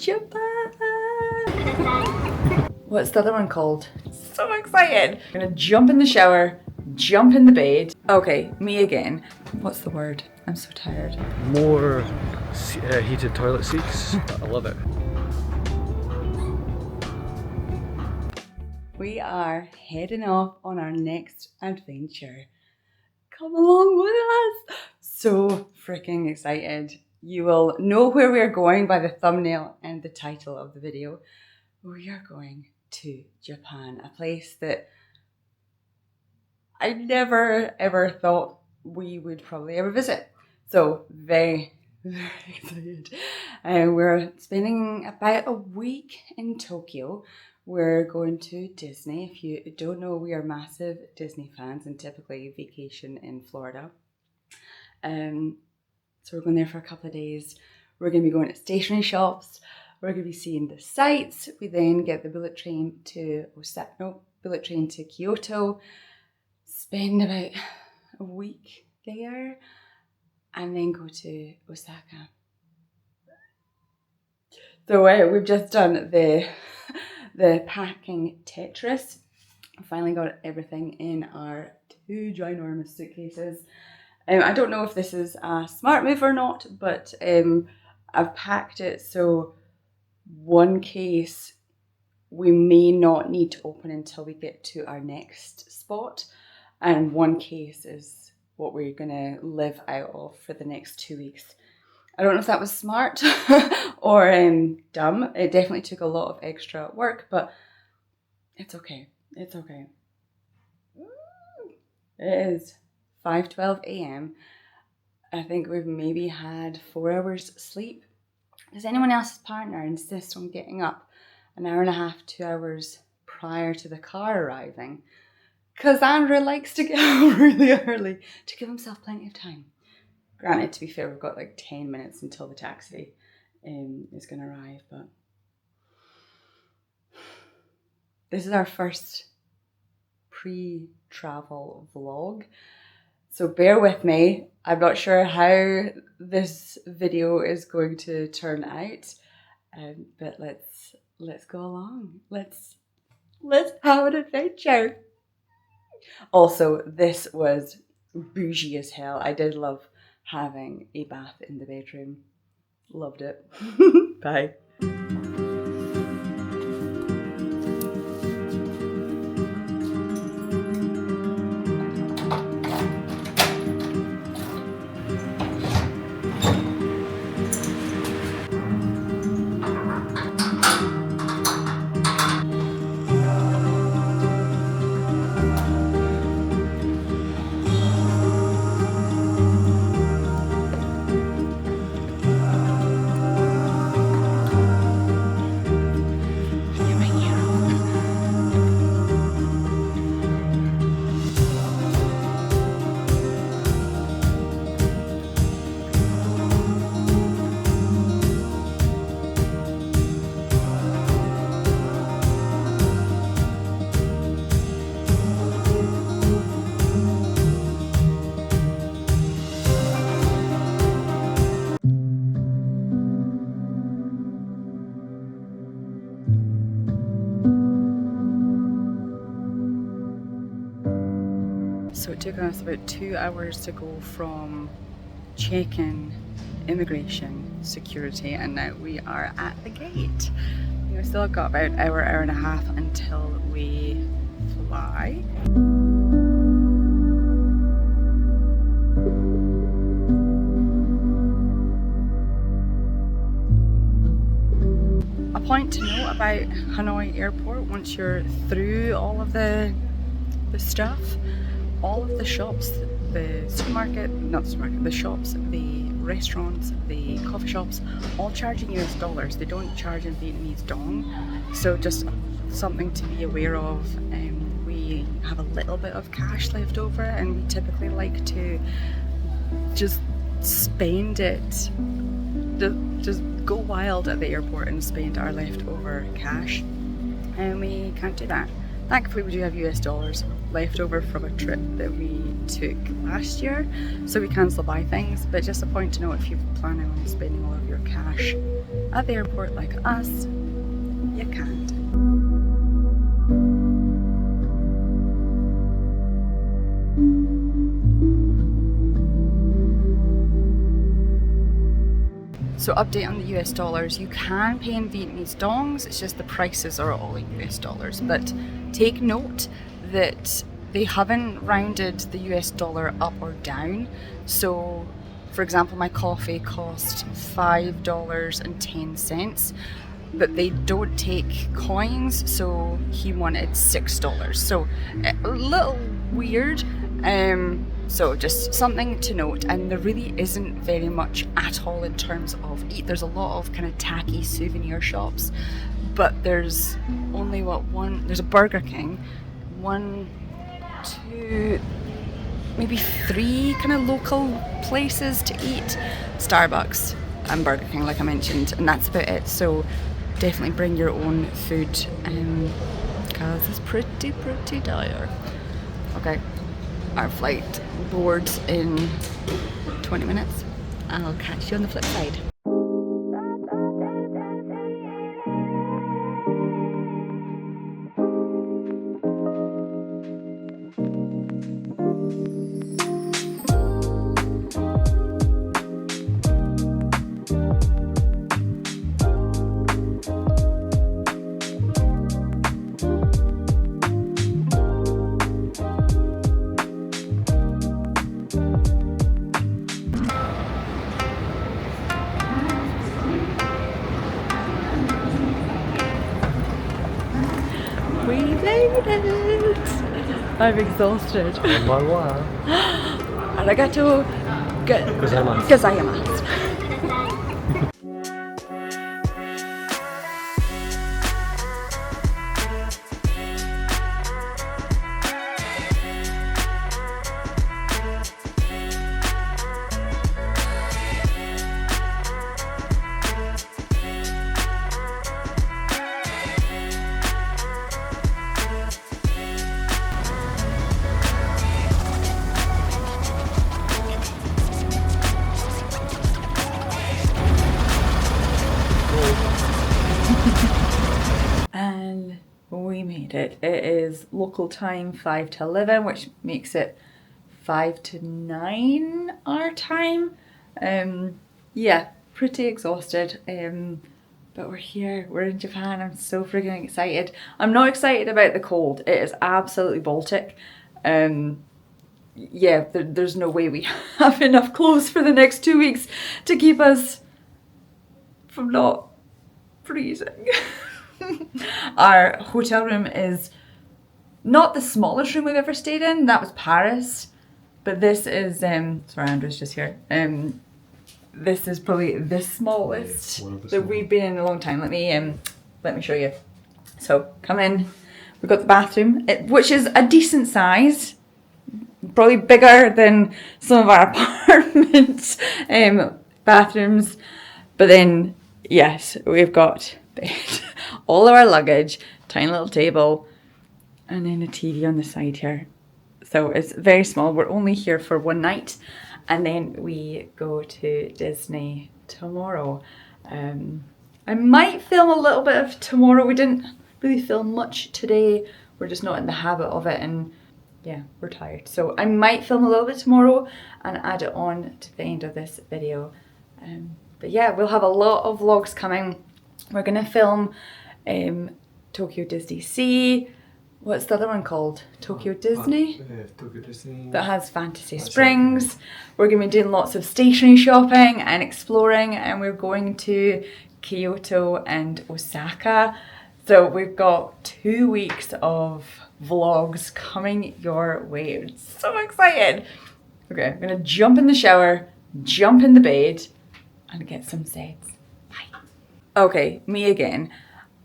Japan! What's the other one called? So excited! I'm gonna jump in the shower, jump in the bed. Okay, me again. What's the word? I'm so tired. More heated toilet seats. I love it. We are heading off on our next adventure. Come along with us! So freaking excited. You will know where we're going by the thumbnail and the title of the video. We are going to Japan, a place that I never ever thought we would probably ever visit. So very, very excited. We're spending about a week in Tokyo. We're going to Disney. If you don't know, we are massive Disney fans and typically vacation in Florida. So we're going there for a couple of days. We're going to be going to stationery shops. We're going to be seeing the sights. We then get the bullet train to Kyoto. Spend about a week there and then go to Osaka. So we've just done the packing Tetris. I finally got everything in our 2 ginormous suitcases. I don't know if this is a smart move or not, but I've packed it so one case we may not need to open until we get to our next spot, and one case is what we're gonna live out of for the next 2 weeks. I don't know if that was smart or dumb. It definitely took a lot of extra work, but it's okay. It's okay. It is 5:12 a.m. I think we've maybe had 4 hours sleep. Does anyone else's partner insist on getting up an hour and a half, 2 hours prior to the car arriving? Because Andrew likes to get up really early to give himself plenty of time. Granted, to be fair, we've got like 10 minutes until the taxi is going to arrive, but this is our first pre-travel vlog. So bear with me. I'm not sure how this video is going to turn out, but let's go along. Let's have an adventure. Also, this was bougie as hell. I did love having a bath in the bedroom. Loved it. Bye. So it took us about 2 hours to go from check-in, immigration, security, and now we are at the gate. We've still got about an hour and a half until we fly. A point to note about Hanoi Airport, once you're through all of the stuff, all of the shops, the supermarket, not the supermarket, the shops, the restaurants, the coffee shops, all charging US dollars. They don't charge in Vietnamese dong. So just something to be aware of. We have a little bit of cash left over and we typically like to just spend it, just go wild at the airport and spend our leftover cash. And we can't do that. Thankfully we do have US dollars left over from a trip that we took last year, so we can still buy things, but just a point to note, if you're planning on spending all of your cash at the airport like us, you can't. So update on the US dollars, you can pay in Vietnamese dongs, it's just the prices are all in US dollars. But take note that they haven't rounded the US dollar up or down. So for example, my coffee cost $5.10, but they don't take coins, so he wanted $6. So a little weird. So just something to note, and there really isn't very much at all in terms of eat. There's a lot of kind of tacky souvenir shops, but there's only there's a Burger King, 1, 2, maybe 3 kind of local places to eat, Starbucks and Burger King like I mentioned, and that's about it. So definitely bring your own food, because it's pretty dire. Okay. Our flight boards in 20 minutes. I'll catch you on the flip side. We made it! I'm exhausted. On my way. Arigato gozaimasu. And we made it. It is local time 5 to 11, which makes it 5 to 9 our time. Yeah, pretty exhausted. But we're here, we're in Japan. I'm so freaking excited. I'm not excited about the cold. It is absolutely Baltic. Yeah, there's no way we have enough clothes for the next 2 weeks to keep us from not freezing. Our hotel room is not the smallest room we've ever stayed in. That was Paris. But this is, sorry, Andrew's just here. This is probably the smallest that we've been in a long time. Let me show you. So come in. We've got the bathroom, which is a decent size. Probably bigger than some of our apartment bathrooms. But then, yes, we've got bed, all of our luggage, tiny little table, and then a TV on the side here. So it's very small. We're only here for one night, and then we go to Disney tomorrow. I might film a little bit of tomorrow. We didn't really film much today. We're just not in the habit of it, and yeah, we're tired. So I might film a little bit tomorrow and add it on to the end of this video. But yeah, we'll have a lot of vlogs coming. We're gonna film Tokyo Disney Sea. What's the other one called? Tokyo Disney? Tokyo Disney. That has Fantasy Springs. We're going to be doing lots of stationery shopping and exploring, and we're going to Kyoto and Osaka. So we've got 2 weeks of vlogs coming your way. I'm so excited. Okay, I'm going to jump in the shower, jump in the bed, and get some sets. Bye. Okay, me again.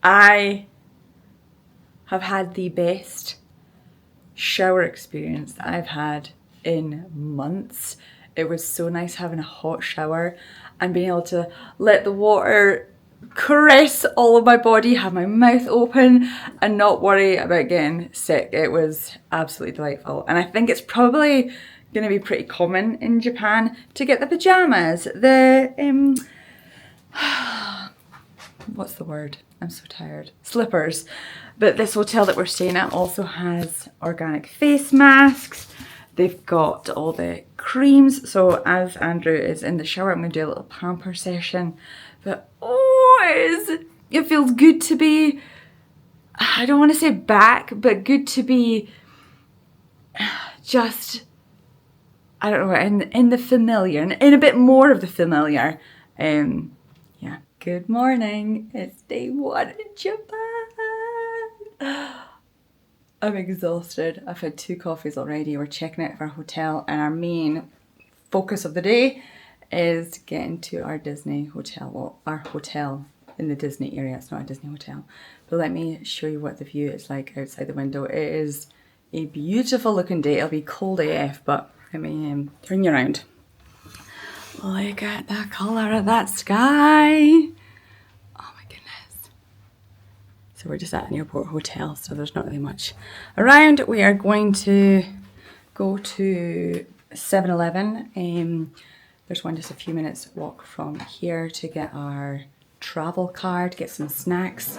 I have had the best shower experience that I've had in months. It was so nice having a hot shower and being able to let the water caress all of my body, have my mouth open and not worry about getting sick. It was absolutely delightful. And I think it's probably going to be pretty common in Japan to get the pajamas, the, what's the word? I'm so tired. Slippers. But this hotel that we're staying at also has organic face masks. They've got all the creams. So as Andrew is in the shower, I'm going to do a little pamper session. But it feels good to be, I don't want to say back, but good to be just, I don't know, in the familiar, in a bit more of the familiar. Yeah, good morning. It's day 1 in Japan. I'm exhausted. I've had 2 coffees already. We're checking out of our hotel, and our main focus of the day is getting to our Disney hotel. Well, our hotel in the Disney area. It's not a Disney hotel. But let me show you what the view is like outside the window. It is a beautiful looking day. It'll be cold AF, but let me turn you around. Look at the colour of that sky. Oh my goodness. So we're just at an airport hotel, so there's not really much around. We are going to go to 7-Eleven. There's one just a few minutes walk from here to get our travel card, get some snacks,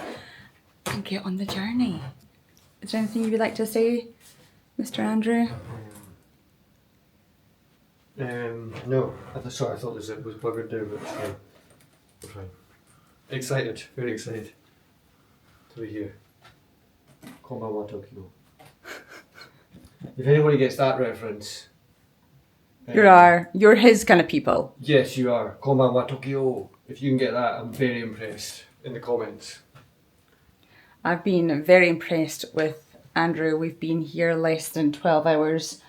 and get on the journey. Is there anything you would like to say, Mr. Andrew? No, sorry, I thought this was what we're doing, but it's fine. We're fine. Excited, very excited to be here. Konbanwa Tokyo. If anybody gets that reference, You're his kind of people. yes, you are. Konbanwa Tokyo. If you can get that, I'm very impressed in the comments. I've been very impressed with Andrew. We've been here less than 12 hours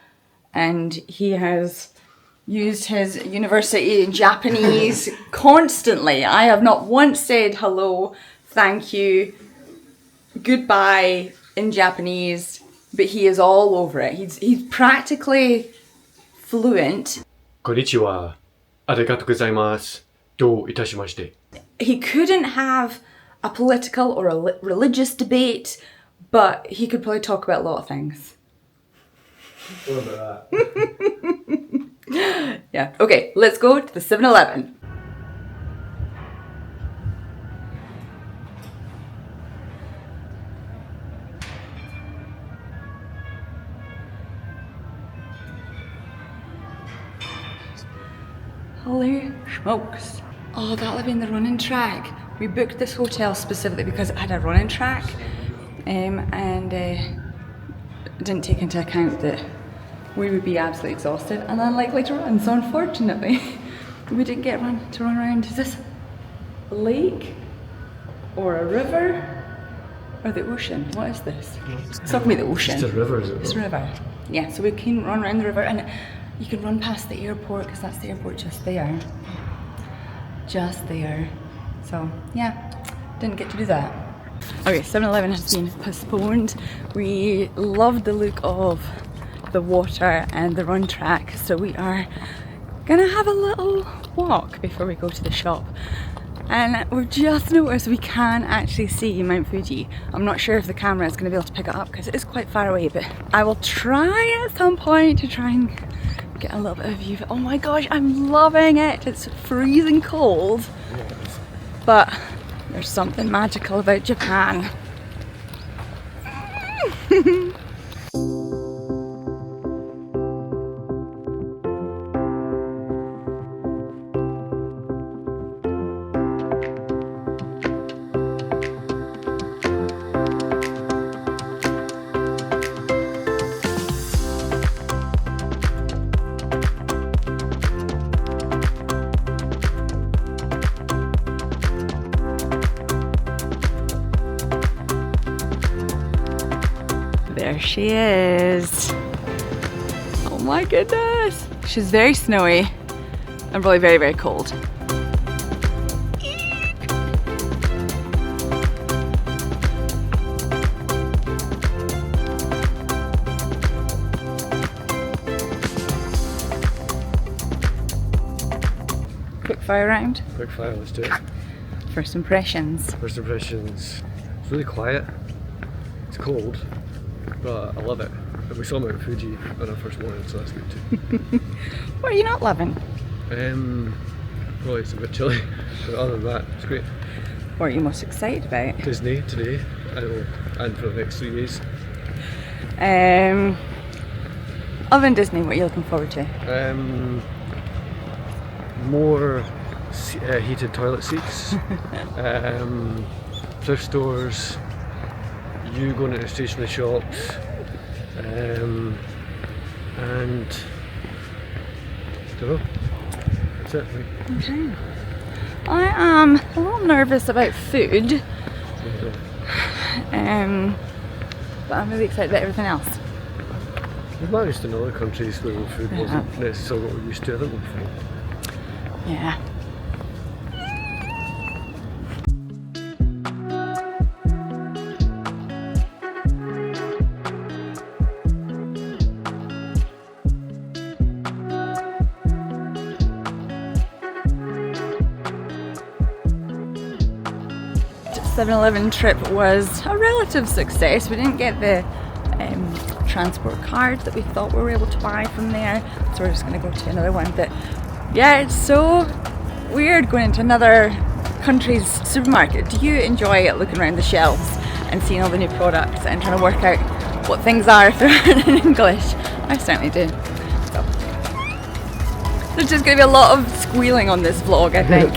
and he has used his university in Japanese constantly. I have not once said hello, thank you, goodbye in Japanese, but he is all over it. He's practically fluent. Konnichiwa. Arigatou gozaimasu. Do itashimashite. He couldn't have a political or a religious debate, but he could probably talk about a lot of things. What about that? Yeah, okay, let's go to the 7-Eleven. Holy smokes. Oh, that'll have been the running track. We booked this hotel specifically because it had a running track and didn't take into account that we would be absolutely exhausted and unlikely to run. So unfortunately, we didn't get to run around. Is this a lake or a river or the ocean? What is this? It's talking about the ocean. It's a river, is it? It's a river. Yeah, so we can run around the river and you can run past the airport because that's the airport just there. Just there. So yeah, didn't get to do that. Okay, 7-Eleven has been postponed. We loved the look of the water and the run track, so we are gonna have a little walk before we go to the shop. And we've just noticed we can actually see Mount Fuji. I'm not sure if the camera is gonna be able to pick it up because it is quite far away, but I will try at some point to try and get a little bit of view. Oh my gosh, I'm loving it. It's freezing cold, but there's something magical about Japan. There she is. Oh my goodness. She's very snowy and probably very, very cold. Quick fire round. Quick fire, let's do it. First impressions. First impressions, it's really quiet. It's cold, but I love it. And we saw Mount Fuji on our first morning, so that's good too. What are you not loving? Well, it's a bit chilly, but other than that, it's great. What are you most excited about? Disney today, and for the next 3 days. Other than Disney, what are you looking forward to? More heated toilet seats, thrift stores, you going into stationery shops, and I don't know. That's it. I think. Okay. I am a little nervous about food, but I'm really excited about everything else. We've managed in other countries where the food wasn't necessarily what we're used to. I think we'll be fine. Yeah. The 7-Eleven trip was a relative success. We didn't get the transport card that we thought we were able to buy from there, so we're just going to go to another one. But yeah, it's so weird going into another country's supermarket. Do you enjoy looking around the shelves and seeing all the new products and trying to work out what things are if they're in English? I certainly do. So there's just going to be a lot of squealing on this vlog, I think.